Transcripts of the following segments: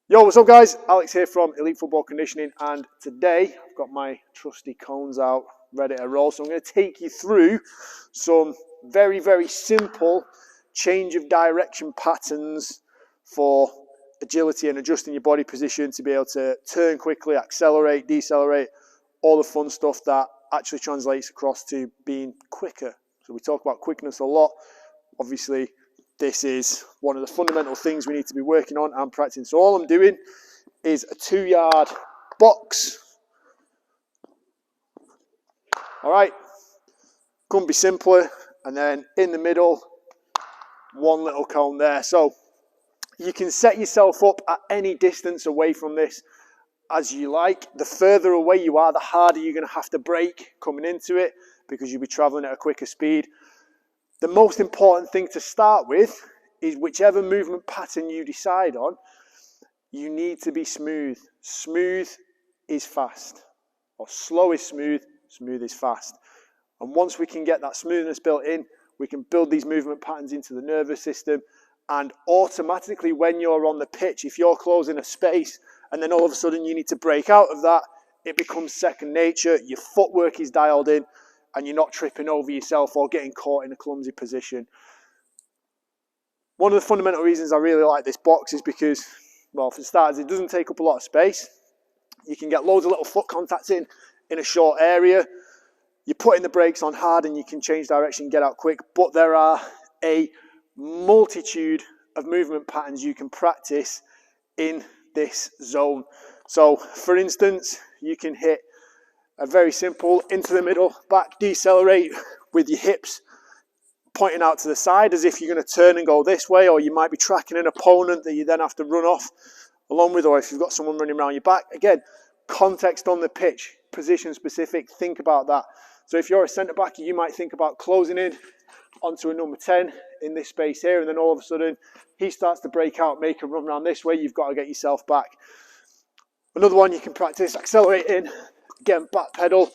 Yo, what's up guys? Alex here from Elite Football Conditioning, and today I've got my trusty cones out ready to roll. So I'm going to take you through some very simple change of direction patterns for agility and adjusting your body position to be able to turn quickly, accelerate, decelerate, all the fun stuff that actually translates across to being quicker. So we talk about quickness a lot. Obviously, this is one of the fundamental things we need to be working on and practicing. So all I'm doing is a 2-yard box. All right, couldn't be simpler. And then in the middle, one little cone there. So you can set yourself up at any distance away from this as you like. The further away you are, the harder you're going to have to brake coming into it because you'll be traveling at a quicker speed. The most important thing to start with is whichever movement pattern you decide on, you need to be smooth. Smooth is fast, or slow is smooth, smooth is fast. And once we can get that smoothness built in, we can build these movement patterns into the nervous system, and automatically when you're on the pitch, if you're closing a space and then all of a sudden you need to break out of that, it becomes second nature. Your footwork is dialed in, and you're not tripping over yourself or getting caught in a clumsy position. One of the fundamental reasons I really like this box is because, well, for starters, it doesn't take up a lot of space. You can get loads of little foot contacts in a short area. You're putting the brakes on hard and you can change direction and get out quick, but there are a multitude of movement patterns you can practice in this zone. So, for instance, you can hit a very simple into the middle, back, decelerate with your hips pointing out to the side as if you're going to turn and go this way, or you might be tracking an opponent that you then have to run off along with, or if you've got someone running around your back. Again, context on the pitch, position specific, think about that. So if you're a centre back, you might think about closing in onto a number 10 in this space here, and then all of a sudden he starts to break out, make a run around this way. You've got to get yourself back. Another one you can practice, accelerating, again, back pedal,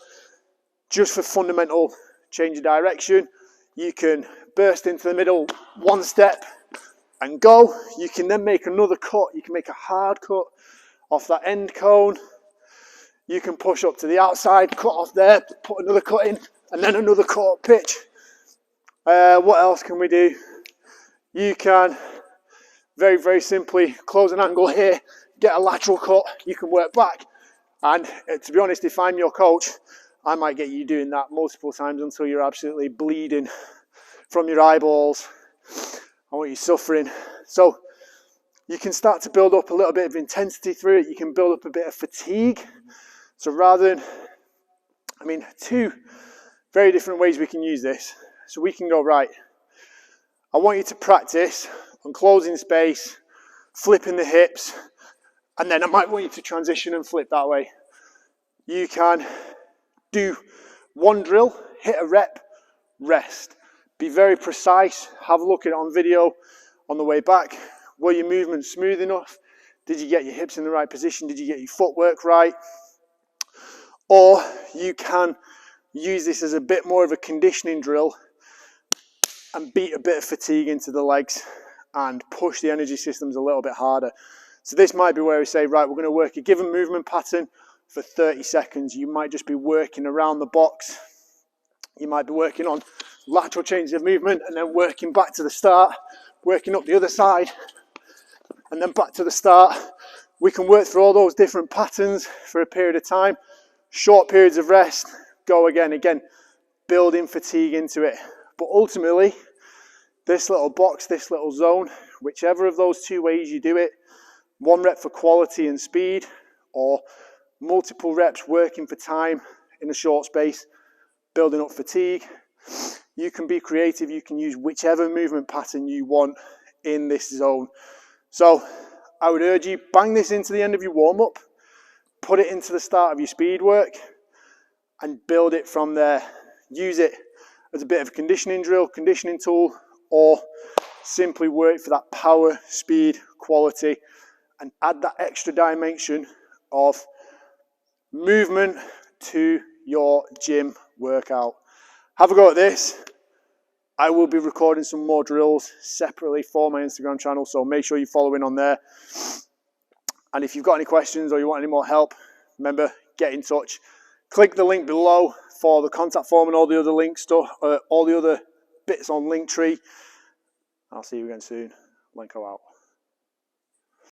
just for fundamental change of direction. You can burst into the middle, one step and go. You can then make another cut. You can make a hard cut off that end cone. You can push up to the outside, cut off there, put another cut in, and then another cut up pitch. What else can we do? You can very simply close an angle here, get a lateral cut. You can work back. And to be honest, if I'm your coach, I might get you doing that multiple times until you're absolutely bleeding from your eyeballs. I want you suffering. So you can start to build up a little bit of intensity through it. You can build up a bit of fatigue. So rather than, two very different ways we can use this. So we can go, right, I want you to practice on closing space, flipping the hips, and then I might want you to transition and flip that way. You can do one drill, hit a rep, rest. Be very precise. Have a look at it on video on the way back. Were your movements smooth enough? Did you get your hips in the right position? Did you get your footwork right? Or you can use this as a bit more of a conditioning drill and beat a bit of fatigue into the legs and push the energy systems a little bit harder. So this might be where we say, right, we're going to work a given movement pattern for 30 seconds. You might just be working around the box. You might be working on lateral changes of movement and then working back to the start, working up the other side, and then back to the start. We can work through all those different patterns for a period of time. Short periods of rest, go again, building fatigue into it. But ultimately, this little box, this little zone, whichever of those two ways you do it, one rep for quality and speed, or multiple reps working for time in a short space, building up fatigue. You can be creative. You can use whichever movement pattern you want in this zone. So I would urge you, bang this into the end of your warm-up, put it into the start of your speed work, and build it from there. Use it as a bit of a conditioning drill, conditioning tool, or simply work for that power, speed, quality, and add that extra dimension of movement to your gym workout. Have a go at this. I will be recording some more drills separately for my Instagram channel, so make sure you're following on there. And if you've got any questions or you want any more help, remember, get in touch. Click the link below for the contact form and all the other link stuff, all the other bits on Linktree. I'll see you again soon. Lenko out.